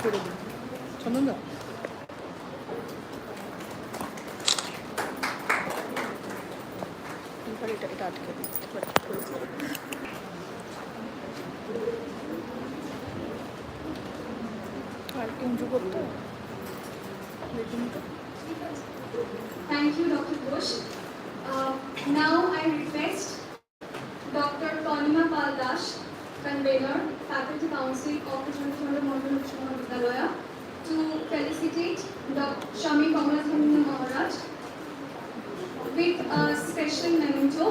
করে দিন চন্দনদা। এটা আটকে দিন আর কি উঁচু করতে দেখুন তো। Thank you, Dr. Ghosh. Now I request Dr. Tanima Paldash, Convener, Faculty Council of the Prasanta Chandra Mahalanobis Mahavidyalaya, to felicitate Dr. Shami Kamalathana Maharaj with a special memento.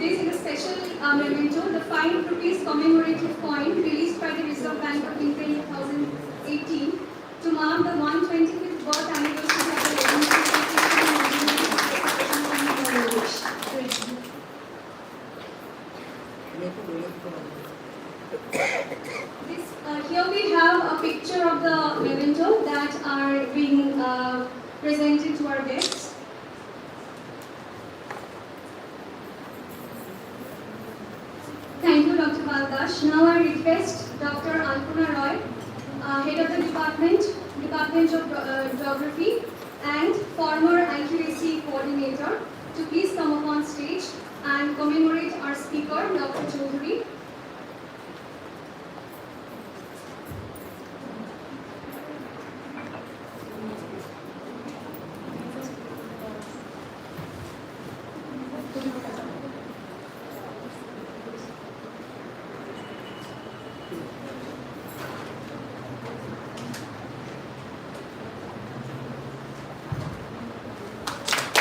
This is a special memento, the 5 rupees commemorative coin released by the Reserve Bank of India in 2018 to mark the 125th birth anniversary of the legendary Here we have a picture of the memento that are being presented to our guests. Thank you, Dr. Baldash. Now I request Dr. Alpana Roy, Head of the Department of Geography and former accuracy coordinator, to please come up on stage and commemorate our speaker, Dr. Chaudhary.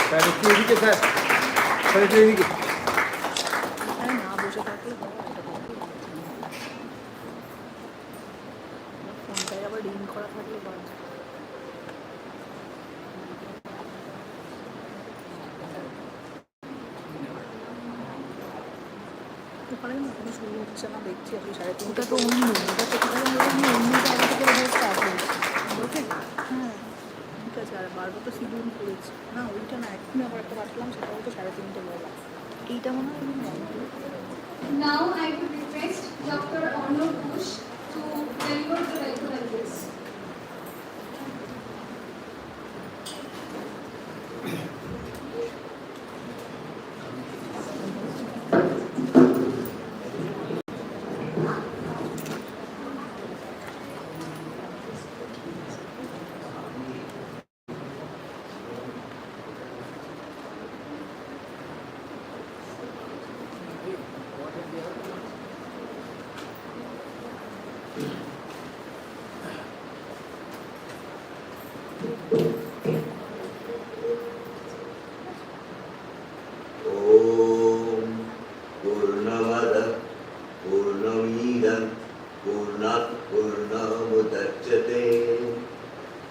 Sir একটু এদিকে sir একটু এদিকে না বসে থাকলে ফোনটায় আবার ring করা থাকলে বাদ। ওখানে কোনো শুরু হচ্ছে না দেখছি আপনি 3:30 তো অন্য ওটা তো অন্য জায়গা থেকে স্টার্ট হয়েছে। ওকে হ্যাঁ ঠিক আছে। আর বারবার তো শিডিউল করেছি না, ওইটা না এখন আবার একটা পাঠালাম, সেটাও তো 3:30 বলা। এইটা মনে হয় Now I would request Dr. Arnold Bush to deliver the welcome address.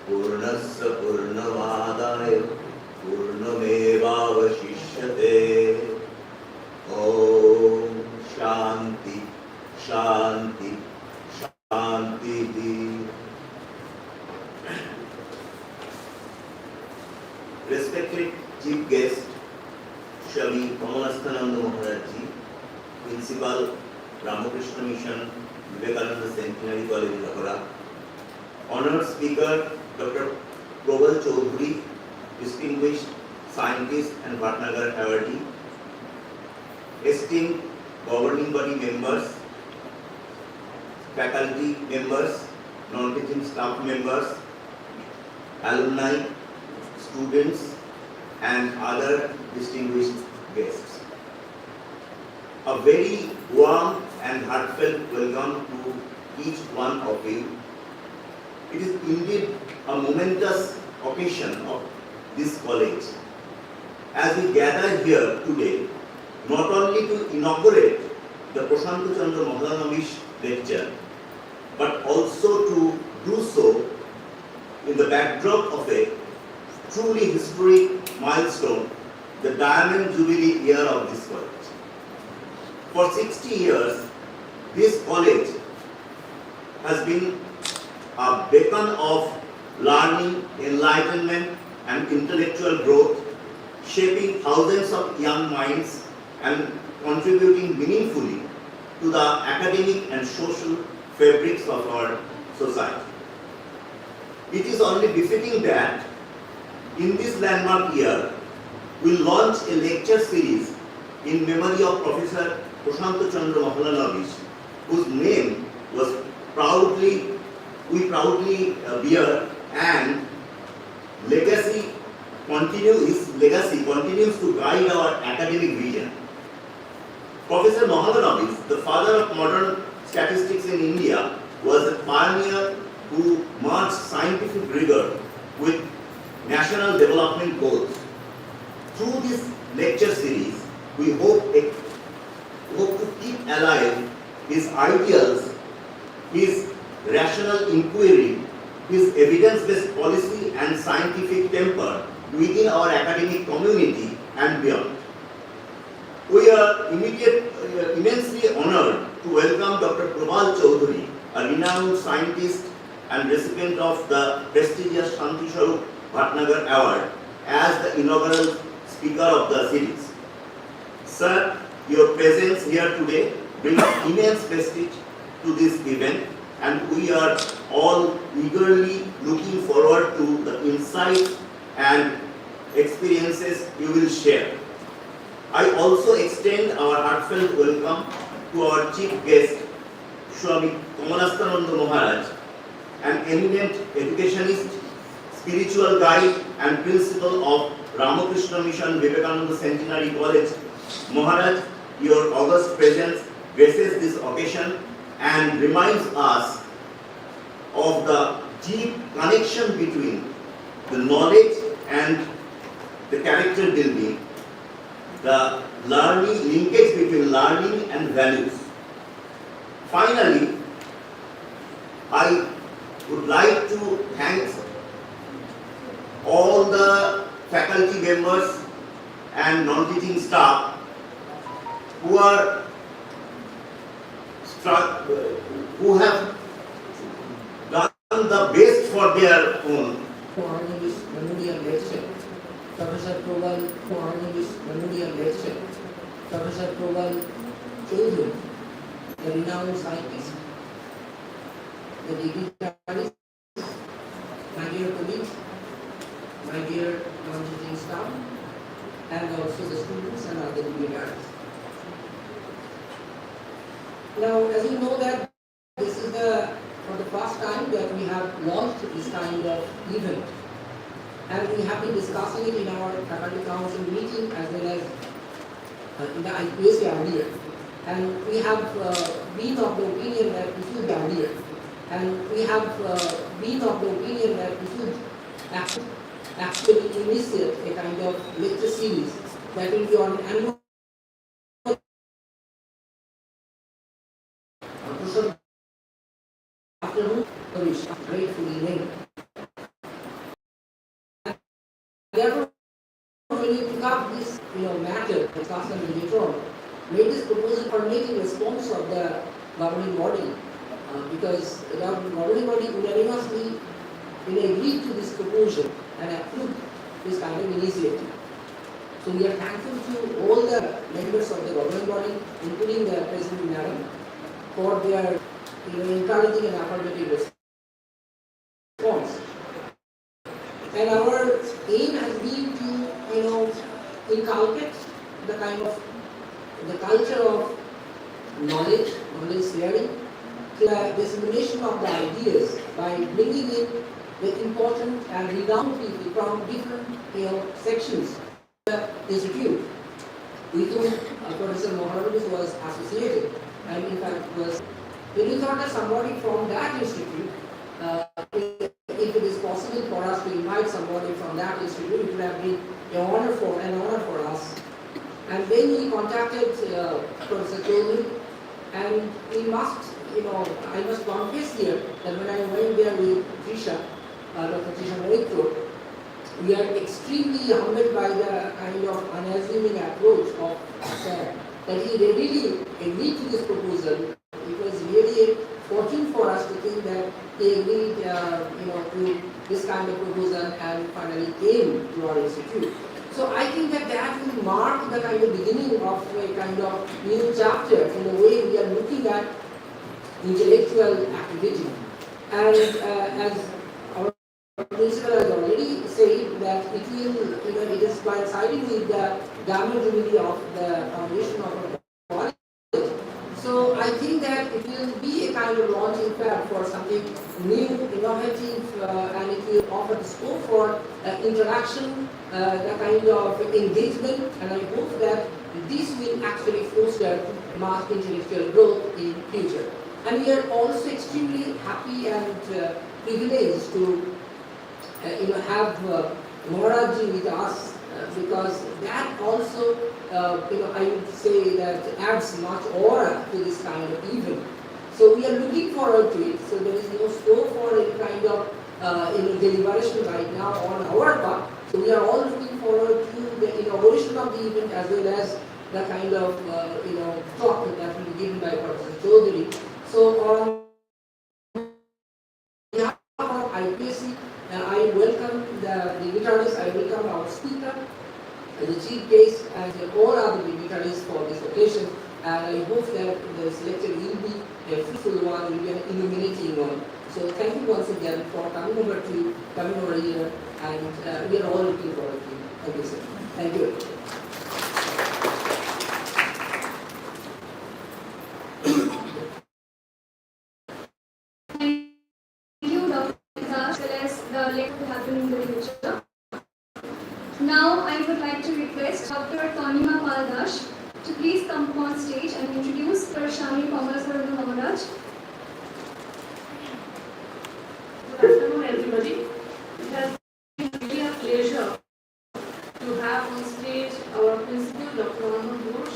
पूर्णस्य पूर्णमादाय पूर्णमेवावशिष्यते। ॐ शान्ति शान्ति शान्तिः। Respected Chief Guest Shami Kamalathana Maharaj ji, Principal Ramakrishna Mission Vivekananda Centenary College Lahora, Honored Speaker Dr. Prabal Chaudhary, Distinguished Scientist and Bhatnagar Awardee, esteemed governing body members, faculty members, non-teaching staff members, alumni, students, and other distinguished guests. A very warm and heartfelt welcome to each one of you. It is indeed a momentous occasion of this college as we gather here today not only to inaugurate the Prasanta Chandra Mahalanobis lecture but also to do so in the backdrop of a truly historic milestone, the Diamond Jubilee year of this college. For 60 years, this college has been a beacon of learning, enlightenment, and intellectual growth, shaping thousands of young minds and contributing meaningfully to the academic and social fabrics of our society. It is only befitting that in this landmark year, we launch a lecture series in memory of Professor Prasanta Chandra Mahalanobis, whose name we proudly bear, and his legacy continues to guide our academic vision. Professor Mahalanobis, the father of modern statistics in India, was a pioneer who merged scientific rigor with national development goals. Through this lecture series, we hope to keep alive his ideals, his rational inquiry, his evidence-based policy and scientific temper within our academic community and beyond. We are immensely honored to welcome Dr. Prabal Chaudhary, a renowned scientist and recipient of the prestigious Shanti Swarup Bhatnagar Award, as the inaugural speaker of the series. Sir, your presence here today brings immense prestige to this event, and we are all eagerly looking forward to the insights and experiences you will share. I also extend our heartfelt welcome to our chief guest, Swami Kamalastananda Maharaj, an eminent educationist, spiritual guide and principal of Ramakrishna Mission Vivekananda Centenary College. Maharaj, your august presence graces this occasion and reminds us of the deep connection between the knowledge and the character building, the linkage between learning and values. Finally, I would like to thank all the faculty members and non-teaching staff who have done the best for their own. Mahalanobis Memorial Lecture, Professor Prabal Mahalanobis Memorial Lecture, Professor Prabal Chaudhary, the renowned scientist, the dignitaries, my dear colleagues, my dear non-teaching staff, and also the students and other dignitaries. Now, as you know that this is for the first time that we have launched this kind of event, and we have been discussing it in our faculty council meeting as well as in the IPSC earlier. And we have been of the opinion that we should earlier, and we have been of the opinion that we should actually initiate a kind of lecture series that will be on annual. Afternoon, gratefully named. Therefore, when you pick up this matter discussed later on, made this proposal for making response of the governing body, because the governing body unanimously agreed to this proposal and approved this kind of initiative. So we are thankful to all the members of the governing body, including the President Madam, for their encouraging and affirmative response. And our aim has been to inculcate the kind of the culture of knowledge sharing, the dissemination of the ideas by bringing in the important and renowned people from different sections of the institute with whom Professor Mahalanobis was associated, and in fact was. When we thought that somebody from that institute, if it is possible for us to invite somebody from that institute, it would have been an honor for us. And then we contacted Professor Chaudhary, and we must, I must confess here that when I went there with Trisha, Dr. Trisha Moitro, we are extremely humbled by the kind of unassuming approach of Sir, that he readily agreed to this proposal. It was really a fortune for us to think that he agreed, to this kind of proposal and finally came to our institute. So I think that will mark the kind of beginning of a kind of new chapter in the way we are looking at intellectual activity. And as our principal has already said that it will, it is coinciding with the Diamond Jubilee of the foundation of our college. So I think that it will be a kind of launching pad for something new, innovative, and it will offer the scope for interaction, the kind of engagement, and I hope that this will actually foster mass intellectual growth in future. And we are also extremely happy and privileged to have Maharajji with us because that also I would say that adds much aura to this kind of event. So we are looking forward to it. So there is no scope for any kind of deliberation right now on our part. So we are all looking forward to the inauguration of the event as well as the kind of talk that will be given by Professor Chaudhary. So on behalf of IPSC, I welcome the dignitaries, I welcome our speaker, the chief guest, and all other dignitaries for this occasion. And I hope that this lecture will be a fruitful one, will be an illuminating one. So thank you once again for coming over here, and we are all looking forward to it. Thank you, sir. Thank you. Now I would like to request Dr. Tanima Paldash to please come on stage and introduce Prasanta Chandra Mahalanobis. Good afternoon, everybody. It has been really a pleasure to have on stage our principal, Dr. Mahalanobis,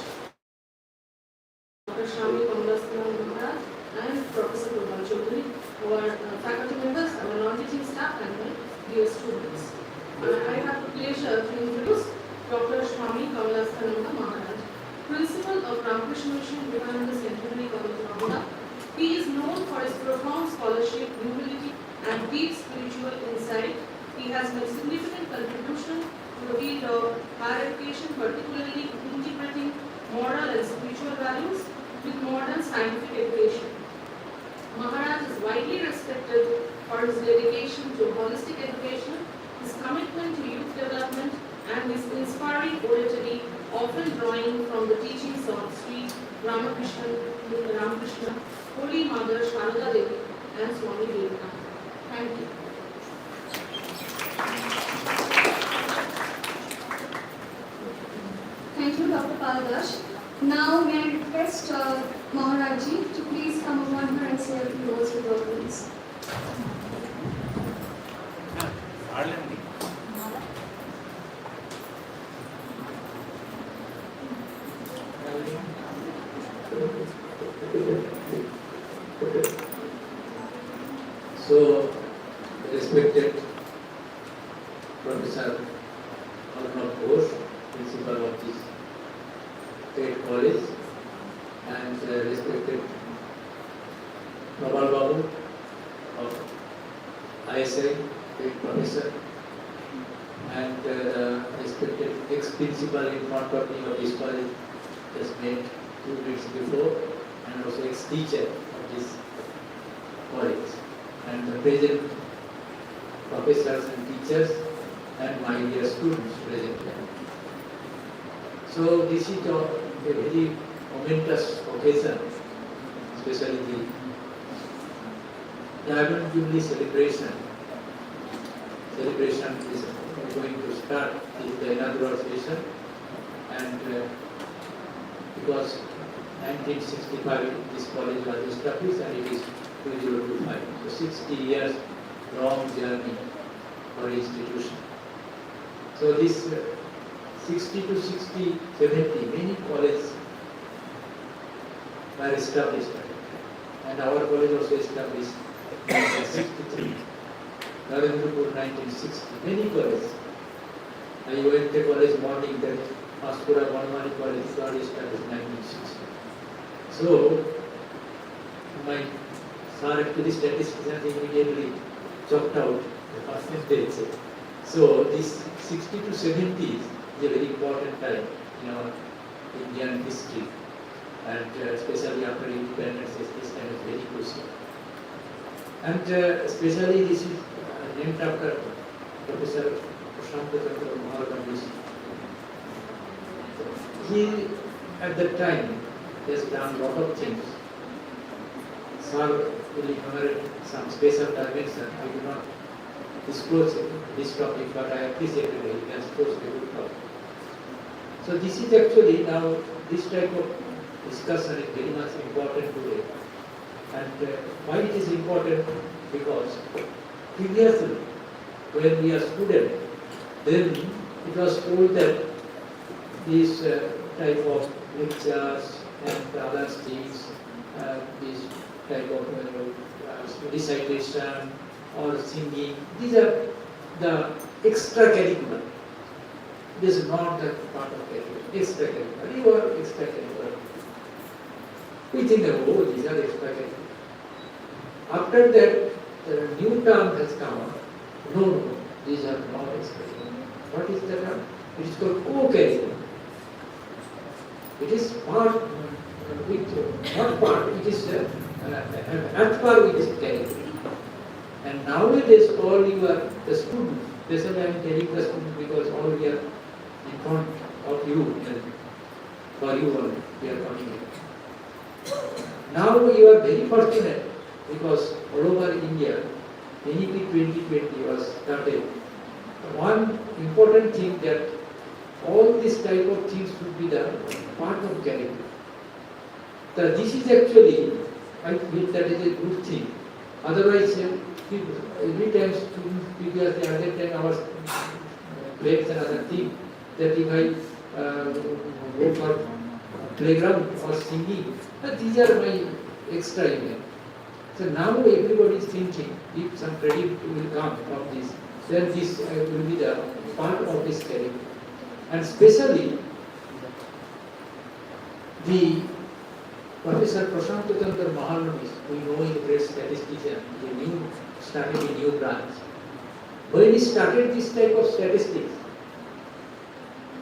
Dr. Prasanta Chandra Mahalanobis, and Professor Prasanta Chaudhary, our faculty members, our non-teaching staff, and my dear students. I have the pleasure to introduce Dr. Swami Kamalasthana Maharaj, Principal of Ramakrishna Mission Vivekananda Centenary College, Nagpur. He is known for his profound scholarship, humility, and deep spiritual insight. He has made significant contribution to the field of higher education, particularly integrating moral and spiritual values with modern scientific education. Maharaj is widely respected for his dedication to holistic education, his commitment to youth development, and his inspiring oratory, often drawing from the teachings of Sri Ramakrishna, Holy Mother Sharada Devi, and Swami Vivekananda. Thank you. Thank you, Dr. Paldash. Now may I request Maharajji to please come upon her and say a few words with your audience. So, respected Professor Mahalanobis, Principal of this State College, and respected Prabal Babu of ISI, State Professor, and respected ex-principal in front of me of this college, just met 2 weeks before, and also ex-teacher of this college, and the present professors and teachers, and my dear students present here. So this is a very momentous occasion, especially the Diamond Jubilee celebration. Celebration is going to start with the inaugural session, and because 1965 this college was established and it is 2025. So 60 years long journey for institution. So this 60 to 60, 70, many colleges were established, and our college also established in 1963. Narendrapur 1960, many colleges. I went to college morning that Maspura Banwani College was established in 1960. So my Sir, actually statisticians immediately chalked out the percentage. So this 60 to 70 is a very important time in our Indian history, and especially after independence, this time is very crucial. And especially this is named after Professor Prasanta Chandra Mahalanobis. He, at that time, has done a lot of things. Sir will enumerate some special dimension. I do not disclose this topic, but I appreciate it. He has closed a good topic. So this is actually now, this type of discussion is very much important today. And why it is important? Because previously, when we are students, then it was told that this type of lectures and other things, this type of recitation or singing, these are the extracurricular. This is not the part of curriculum. Extracurricular. You are extracurricular. We think that, oh, these are extracurricular. After that, the new term has come up. No, these are not extracurricular. What is the term? It is called co-curriculum. It is part with, not part, it is at par with this curriculum. And nowadays, all you are the students, especially I am telling the students because all we are in front of you and for you all, we are coming here. Now you are very fortunate because all over India, NEP 2020 was started. One important thing that all this type of things should be the part of curriculum. This is actually, I feel that is a good thing. Otherwise, every time students, previously at that time our breaks and other things, that if I go for playground or singing, these are my extra events. So now everybody is thinking, if some credit will come from this, then this will be the part of this curriculum. And especially, the Professor Prasanta Chandra Mahalanobis, we know is a great statistician, started a new branch. When he started this type of statistics,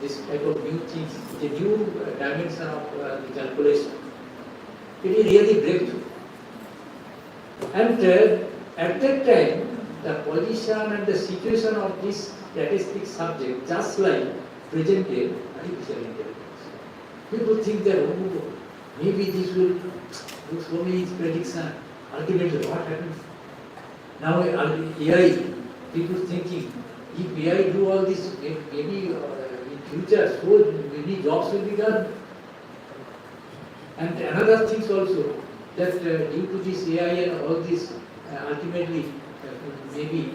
this type of new things, the new dimension of the calculation, it is really breakthrough. And at that time, the position and the situation of this statistics subject, just like present day artificial intelligence. People think that, oh, maybe this will do so many prediction. Ultimately, what happens? Now AI, people thinking, if AI do all this, maybe in future, so many jobs will be done. And another things also, that due to this AI and all this, ultimately, maybe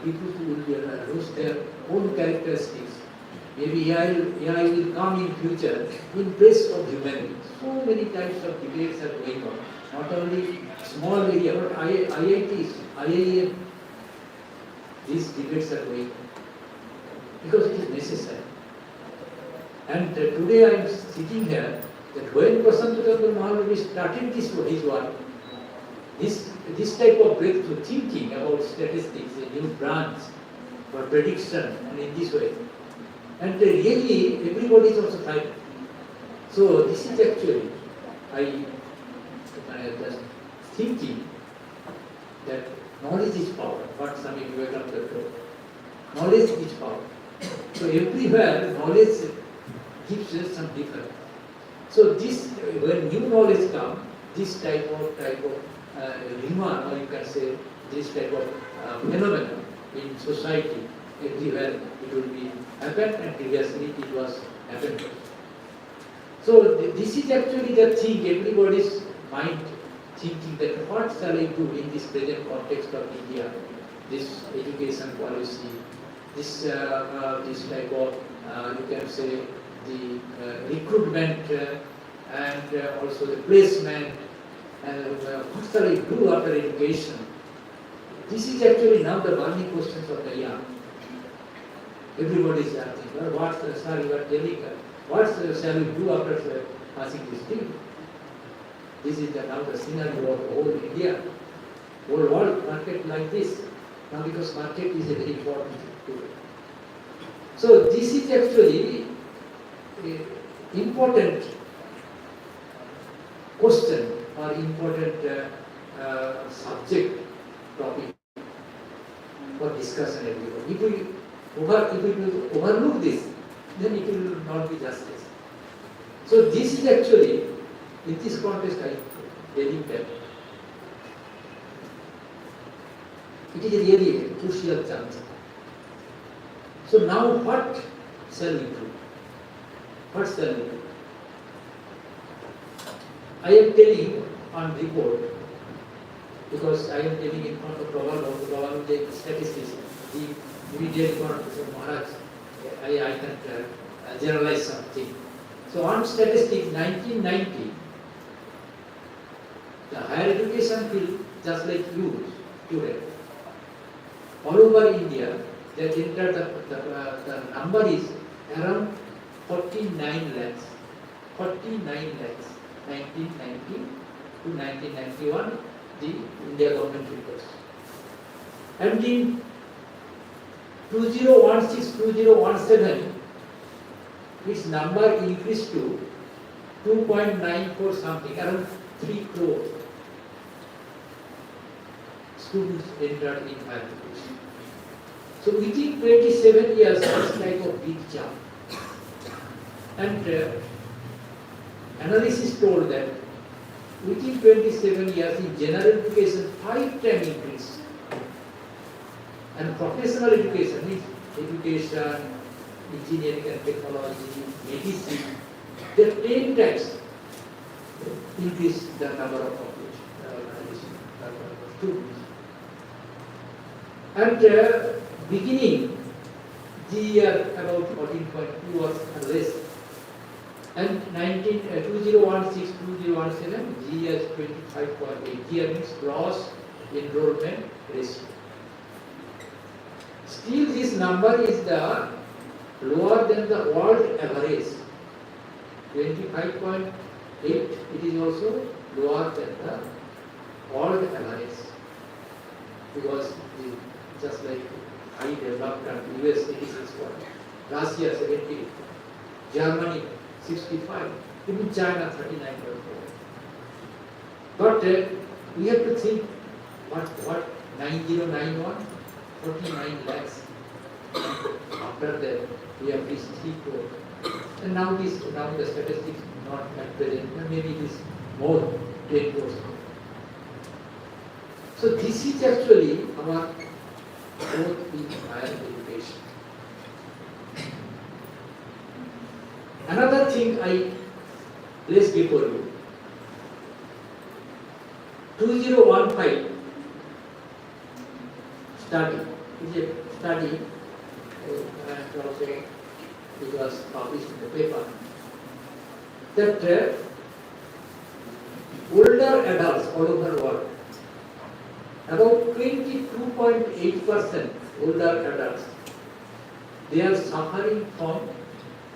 people will lose their own characteristics. Maybe AI will come in future in place of human beings. So many types of debates are going on. Not only small area, but IITs, IIM, these debates are going on. Because it is necessary. And today I am sitting here, that when Prasanta Chandra Mahalanobis started his work, this type of breakthrough thinking about statistics, a new branch for prediction, and in this way. And really, everybody is also fighting. So this is actually, I am just thinking that knowledge is power. What Swami Vivekananda told. Knowledge is power. So everywhere, knowledge gives us some difference. So this, when new knowledge comes, this type of demand, or you can say this type of phenomenon in society, everywhere it will be happened, and previously it was happened. So this is actually the thing, everybody's mind thinking that what shall I do in this present context of India, this education policy, this type of, you can say, the recruitment and also the placement, and what shall I do after education? This is actually now the burning questions of the young. Everybody is asking, what sir you are telling us? What shall we do after passing this thing? This is now the scenario of whole India. whole world market like this. Now because market is a very important tool. So this is actually a important question or important subject topic for discussion everywhere. If we overlook this, then it will not be justice. So this is actually, in this context, I believe that it is really a crucial chance. So now what shall we do? What shall we do? I am telling on report, because I am telling in front of Prabal, the statistics, the immediate front of Maharaj, I can generalize something. So on statistics, 1990, the higher education field, just like you, student, all over India, that entered the number is around 49 lakhs. 49 lakhs. 1990 to 1991, the India government records. And in 2016-2017, its number increased to 2.94 something, around 3 crore students entered in higher education. So within 27 years, it's like a big jump. And analysis told that within 27 years in general education, 5 times increase. And professional education means education, engineering and technology, medicine, they 10 times increase the number of students. And beginning the year about 14.2 was less. And 2016-2017, G is 25.8. Here means gross enrollment ratio. Still, this number is the lower than the world average. 25.8. It is also lower than the world average, because just like high developed country, US 86, Russia 70, Germany 65, even China 39.4. But we have to think what 9091, 49 lakhs. After that, we have reached 3 crore. And now the statistics not at present, maybe it is more 10 crores. So this is actually our growth in higher education. Another thing I place before you, 2015 study, it is a study, it was published in the paper, that older adults all over the world, about 22.8% older adults, they are suffering from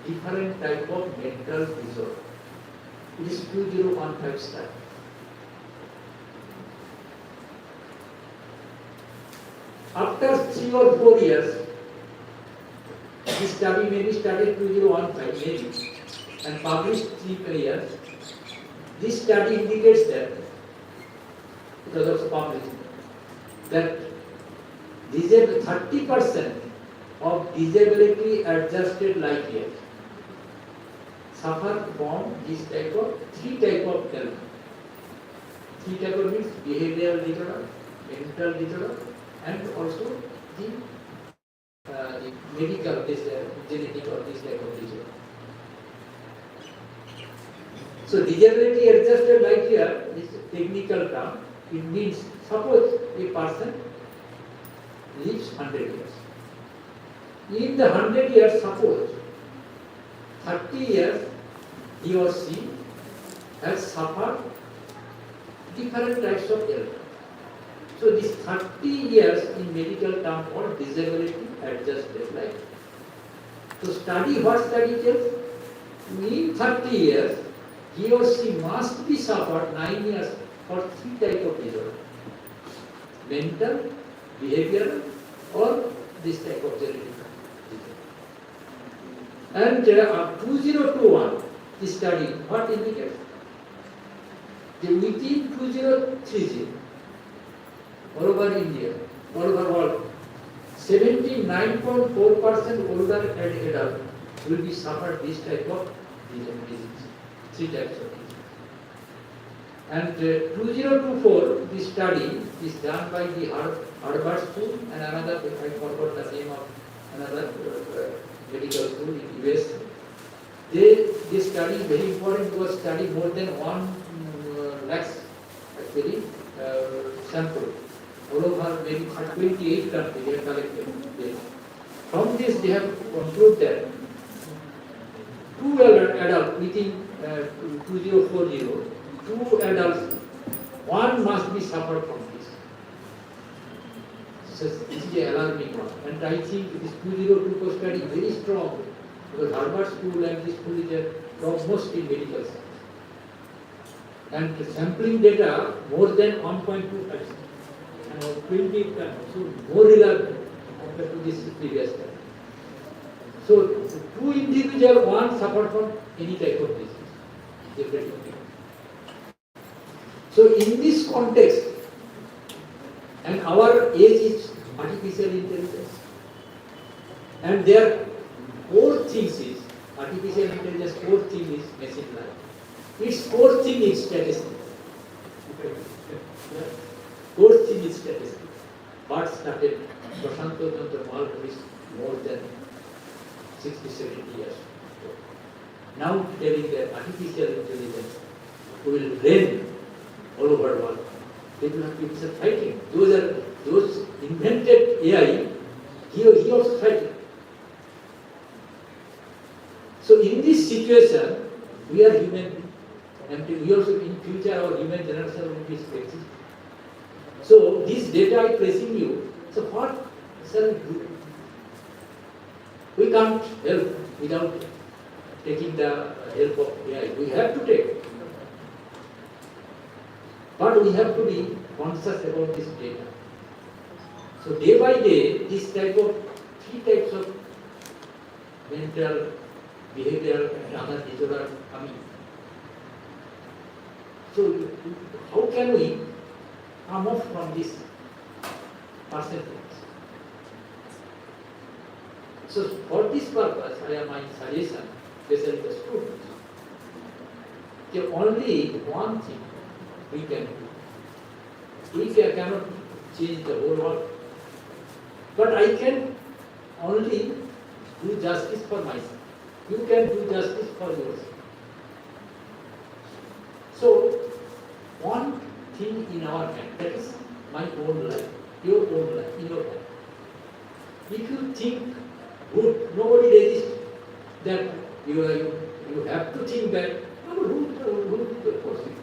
different type of mental disorder. It is 2015 study. After 3 or 4 years, this study may be started 2015 maybe and published 3 years. This study indicates that, it was also published, that 30% of disability adjusted life years suffer from this type of 3 type of health. 3 type of means behavioral disorder, mental disorder, and also the medical, this genetic or this type of disorder. So disability adjusted life year is a technical term. It means suppose a person lives 100 years. In the 100 years, suppose 30 years he or she has suffered different types of illness. So this 30 years in medical term called disability adjusted life. To study what study tells? In 30 years, he or she must be suffered 9 years for 3 types of disorder. mental, behavioral, or this type of genetic disease. And 2021, this study, what indicates? Within 2030, all over India, all over world, 79.4% older adult will be suffered this type of disease, three types of disease. And 2024, this study is done by the Harvard School and another, I forgot the name of another medical school in US. This study is very important because study more than 1 lakhs actually sample. All over maybe 28 countries they have collected data. From this they have concluded that 2 adults within 2040, 2 adults, one must be suffered from this. So this is an alarming one. And I think this 2024 study is very strong because Harvard School and this school is a topmost in medical science. And the sampling data more than 1.2 times. 20 times, so more reliable compared to this previous study. So, 2 individuals, one suffered from any type of disease, different. So, in this context, and our age is artificial intelligence, and their core things is artificial intelligence. Core thing is machine learning. Its core thing is statistics. Core thing is statistics. But started Prasanta Chandra Mahalanobis more than 60-70 years ago. Now telling that artificial intelligence will reign all over the world. People are fighting. Those invented AI. He also fighting. So in this situation, we are human, and we also in future our human generation will be exist. So this data I pressing you. So what shall we do? We can't help without taking the help of AI. We have to take. But we have to be conscious about this data. So day by day, this type of 3 types of mental, behavioral and other disorder coming. So how can we come off from this percentage? So for this purpose, I have my suggestion, especially the students, that only one thing we can do. We cannot change the whole world, but I can only do justice for myself. You can do justice for yourself. So one thing in our hand, that is my own life, your own life, in your hand. If you think good, nobody resists that you have to think bad. Who will force you?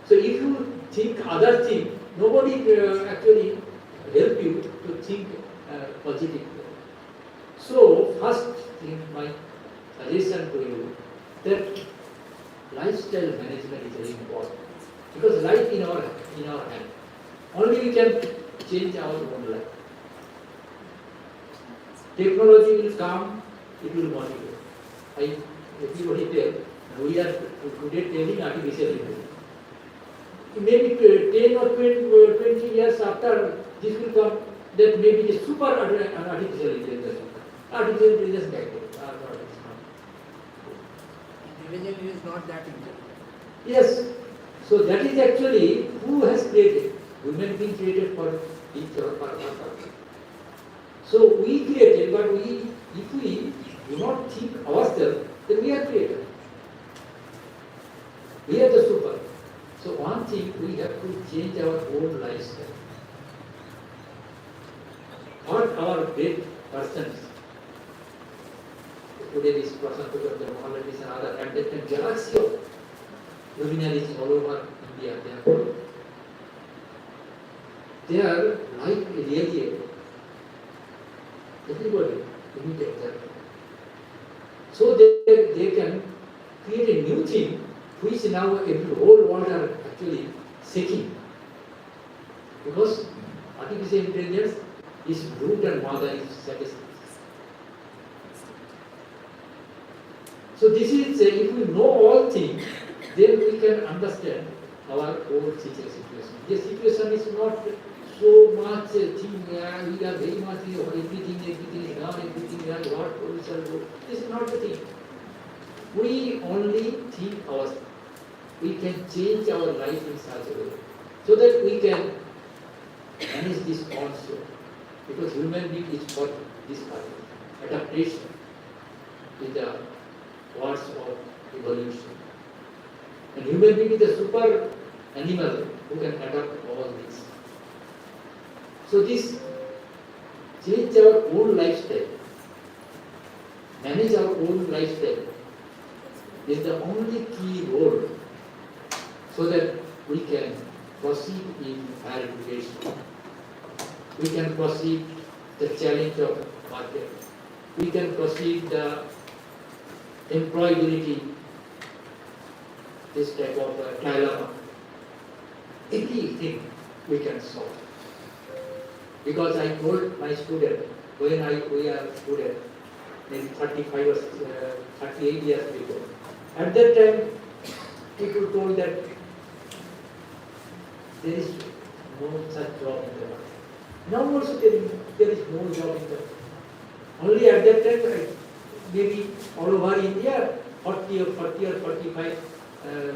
So if you think other thing, nobody actually help you to think positive. So first thing, my suggestion to you, that lifestyle management is very important, because life in our hand. Only we can change our own life. Technology will come, it will motivate. Everybody tell, we are today telling artificial intelligence. Maybe 10 or 20 years after this will come, that maybe the super artificial intelligence. Artificial intelligence back then. Intelligence is not that intelligent. Yes. So that is actually who has created. Human being created for each or for one purpose. So we created, but if we do not think ourselves, then we are created. We are the super. So one thing, we have to change our own lifestyle. What our great persons, today this Prasanta Chandra Mahalanobis and other, and that galaxy of luminaries all over India, they are like really everybody imitate them. So they can create a new thing which now every whole world are actually seeking. Because artificial intelligence is root and mother is statistics. So this is, if we know all things, then we can understand our own situation. The situation is not so much thing, we are very much, everything is done, everything is done, what we shall do. This is not the thing. We only think ourselves. We can change our life in such a way so that we can manage this also. Because human being is for this purpose. Adaptation is the words of evolution. And human being is a super animal who can adapt all this. So this change our own lifestyle, manage our own lifestyle is the only key role so that we can proceed in higher education. We can proceed the challenge of market. We can proceed the employability, this type of dilemma. Everything we can solve. Because I told my student, when we are student, maybe 35 or 38 years before, at that time, people told that there is no such job in the world. Now also there is no job in the world. Only at that time, maybe all over India, 40 or 45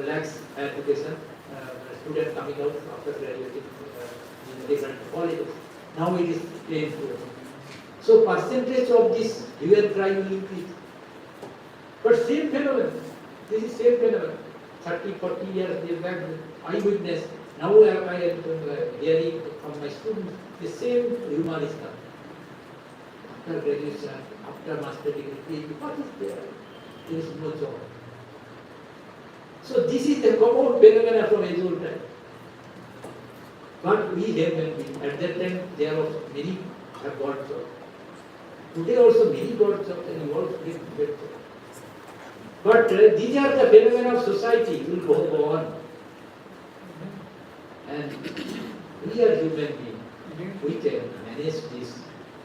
lakhs education students coming out after graduating in different colleges. Now it is 10 to. So percentage of this UN crime will increase. But same phenomenon. This is same phenomenon. 30, 40 years back, I witnessed. Now I am hearing from my students, the same rumor is coming. After graduation, after master degree, what is there? There is no job. So this is the common phenomenon from age old time. But we have been, at that time, there were many have got jobs. Today also many got jobs and you also get jobs. But these are the phenomena of society, will go on. And we are human beings. We can manage this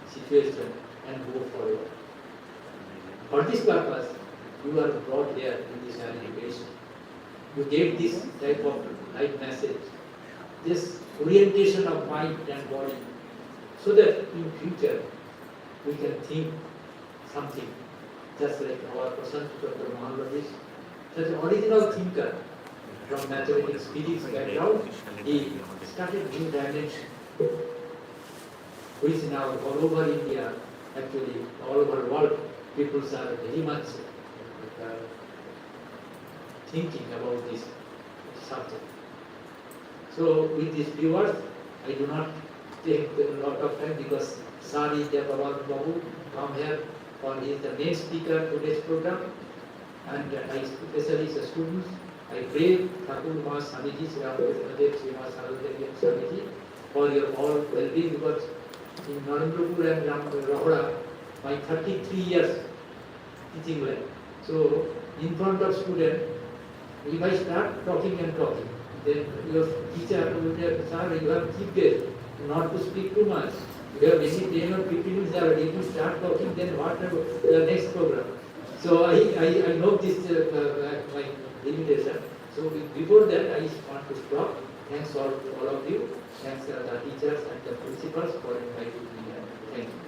situation and go forward. For this purpose, you are brought here in this education. You gave this type of life message, this orientation of mind and body, so that in future we can think something, just like our Prasanta Chandra Mahalanobis, such an original thinker from mathematics, physics background. He started new dimension, which now all over India, actually all over the world, people are very much thinking about this subject. So with these viewers, I do not take a lot of time because Sari Devavan Babu come here for he is the main speaker today's program, and I especially the students. I pray Thakur Ma Swamiji, Sri Ramadev, Sri Ma Sarvadev Swamiji for your all well-being, because in Narendrapur and Rahoda, my 33 years teaching life. So in front of students, if I start talking and talking, then your teacher will say, sir, you have keep it, not to speak too much. You have maybe 10 or 15 minutes already. If you start talking, then what the next program? So I know this my limitation. So before that, I want to stop. Thanks all of you. Thanks the teachers and the principals for inviting me here. Thank you.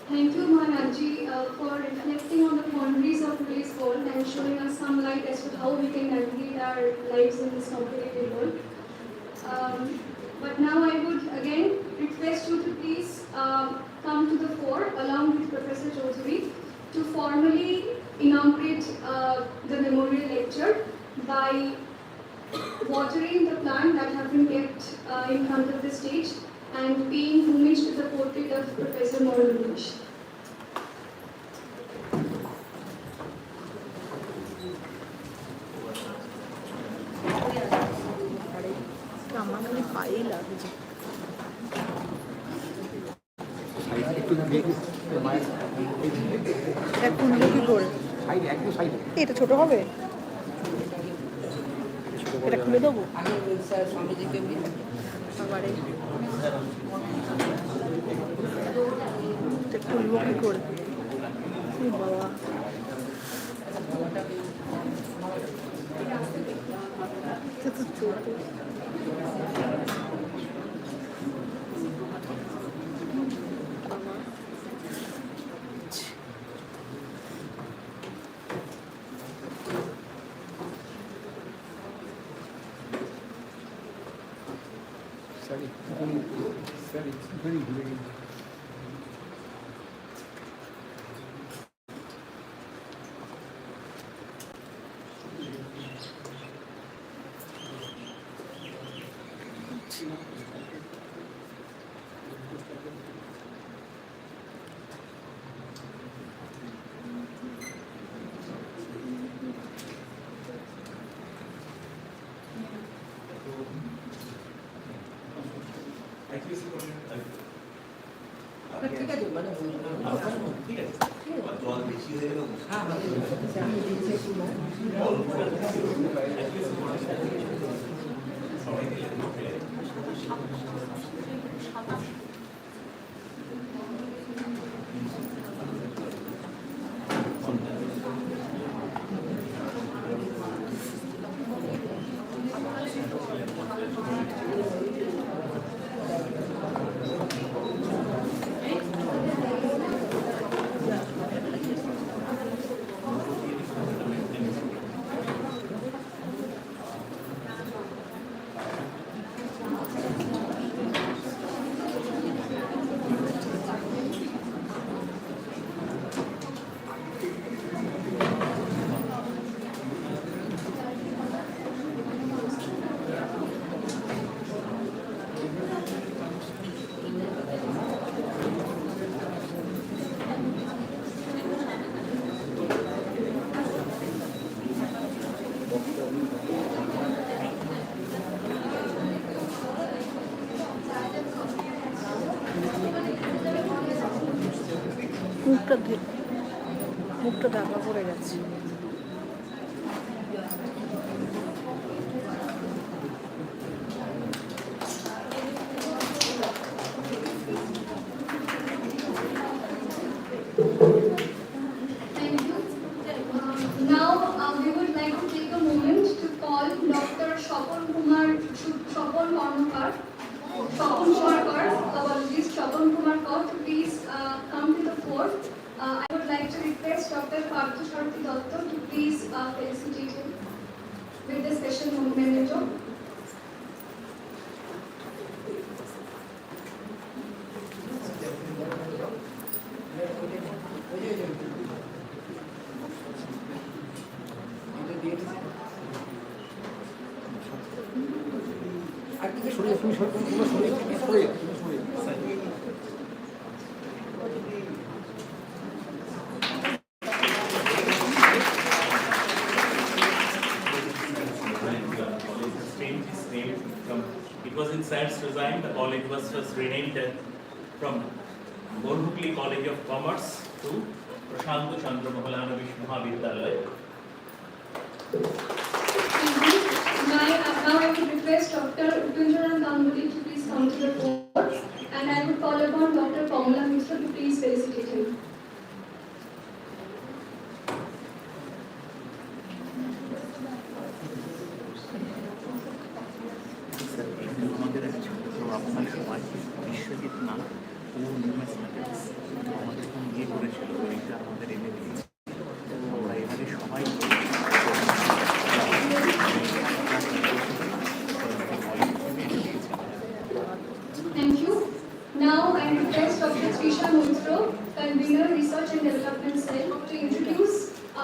Thank you, Maharajji, for reflecting on the quandaries of today's world and showing us some light as to how we can navigate our lives in this complicated world. But now I would again request you to please come to the fore along with Professor Chaudhary to formally inaugurate the memorial lecture by watering the plant that have been kept in front of the stage and paying homage to the portrait of Professor Mahalanobis. আমার খালি পায়েই লাগছে। এটা খুলবো কি করে? এটা ছোট হবে, এটা খুলে দেবো আগে স্যার স্বামীজিকে আবারে এটা খুলবো কি করে? এই বাবা, এটা তো ছোট। ঠিক আছে মানে ঠিক আছে জল বেশি হয়ে গেল হ্যাঁ আমি দিয়েছি একটু মুখটা ঢাকা পড়ে গেছে। Thank you. Now we would like to take a moment to call Dr. Shapon Karmakar, apologies, Shapon Kumar Kaur to please come to the floor. I would like to request Dr. Partha Datta to please felicitate him with the special memento. আর কি শুনে তুমি শুনে It was in Science Design, the college was just renamed from Borhukli College of Commerce to Prasanta Chandra Mahalanobis Mahavidyalaya. Now I would request Dr. Utunjaran Ganguly to please come to the floor, and I would call upon Dr. Kamala Mishra to please felicitate him. আমাদের এক ছাত্র আপনার সময় বিশ্বজিৎ নাম ও নিউমেথমেটিক্স আমাদের নিয়ে করেছিল, ওইটা আমাদের এনে দিয়েছে। আমরা এখানে সবাই Thank you. Now I request Dr. Trisha Montro, Convener Research and Development Cell, to introduce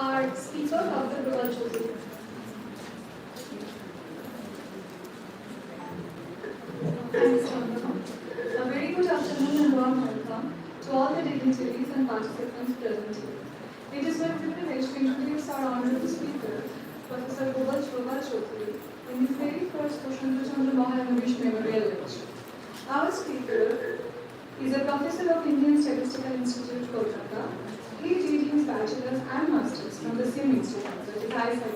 our speaker, Dr. Gopal Chaudhary. A very good afternoon and warm welcome to all the dignitaries and participants present here. It is my privilege to introduce our honorable speaker, Professor Gopal Chaudhary, in his very first Prasanta Chandra Mahalanobis Memorial Lecture. Our speaker is a professor of Indian Statistical Institute, Kolkata. He did his bachelor's and master's from the same institute, that is ISI.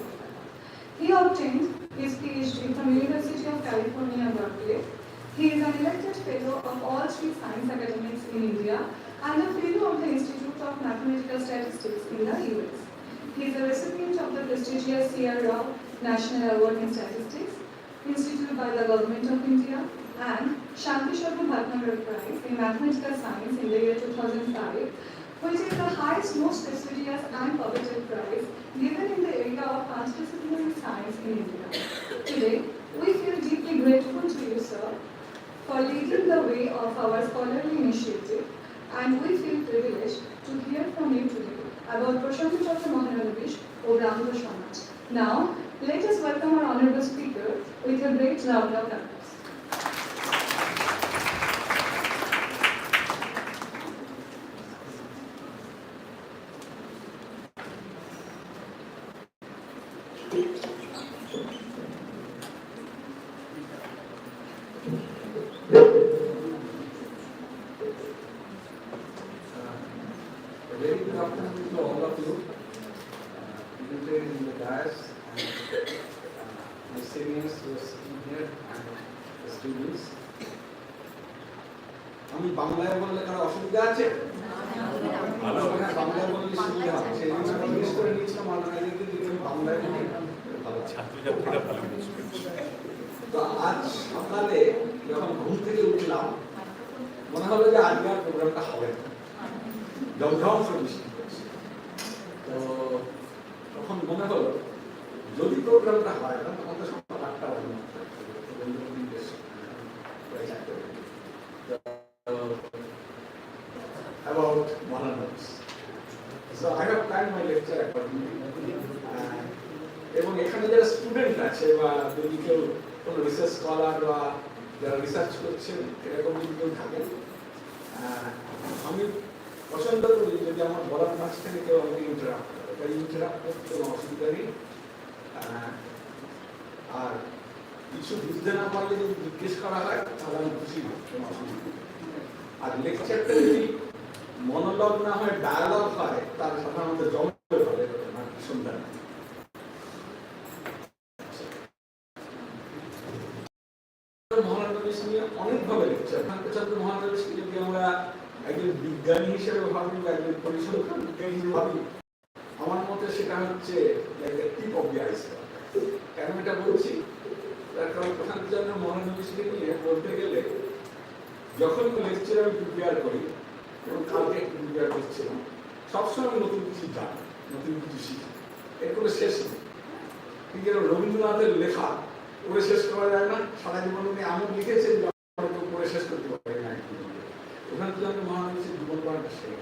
He obtained his PhD from University of California, Berkeley. He is an elected fellow of all three science academics in India and a fellow of the Institute of Mathematical Statistics in the US. He is a recipient of the prestigious Sierra National Award in Statistics, instituted by the Government of India, and Shanti Sharma Bhatnagar Prize in Mathematical Science in the year 2005, which is the highest, most prestigious and coveted prize given in the area of transdisciplinary science in India. Today, we feel deeply grateful to you, sir, for leading the way of our scholarly initiative, and we feel privileged to hear from you today about Prasanta Chandra Mahalanobis or Brahmo Samaj. Now, let us welcome our honorable speaker with a great round of applause. Very good afternoon to all of you, present in the dais, and my seniors who are sitting here, and the students. আমি বাংলায় বললে কারো অসুবিধা আছে? হ্যাঁ, বাংলায় বললে সুবিধা হবে। সেই জন্য আমি জিজ্ঞেস করে নিয়েছিলাম অর্গানাইজারকে যদি আমি বাংলায় বলি ভালো। ছাত্রছাত্রীরা ভালো বুঝবে। তো আজ সকালে যখন ঘুম থেকে উঠলাম মনে হলো যে আজকে আর প্রোগ্রামটা হবে না। লকডাউন করে বৃষ্টি পড়ছে, তো তখন মনে হলো যদি প্রোগ্রামটা হয় তখন আমাদের সকাল 8টা বাজে about Mahalanobis. So I have planned my lecture accordingly. এবং এখানে যারা স্টুডেন্ট আছে বা যদি কেউ কোনো রিসার্চ স্কলার বা যারা রিসার্চ করছেন এরকম যদি কেউ থাকেন, আমি পছন্দ করি যদি আমার বলার মাঝখানে কেউ আমাকে ইন্টারাপ্ট করে, তাই ইন্টারাপ্ট করতে কোনো অসুবিধা নেই। আর কিছু বুঝতে না পারলে যদি জিজ্ঞেস করা হয় তাহলে আমি খুশি হই, কোনো অসুবিধা নেই। আর লেকচারটা যদি মনোলগ না হয় ডায়ালগ হয় তার সাধারণত জমে ফলে সন্ধ্যা। মহালানবিস নিয়ে অনেকভাবে লেকচার। চন্দ্র মহালানবিসকে যদি আমরা একজন বিজ্ঞানী হিসেবে ভাবি বা একজন পরিসংখ্যান বিজ্ঞানী হিসেবে ভাবি, আমার মতে সেটা হচ্ছে টিপ অফ দি আইসবার্গ। কেন এটা বলছি? তার কারণ প্রশান্ত চন্দ্র মহালানবিসকে নিয়ে বলতে গেলে যখন লেকচার আমি প্রিপেয়ার করি এবং কালকে একটু প্রিপেয়ার করছিলাম, সবসময় আমি নতুন কিছু জানি, নতুন কিছু শিখি, এর কোনো শেষ নেই। ঠিক যেন রবীন্দ্রনাথের লেখা পড়ে শেষ করা যায় না, সারা জীবন উনি এমন লিখেছেন পড়ে শেষ করতে পারে না। প্রশান্ত চন্দ্র মহালানবিসের জীবন পড়াটা শেখ।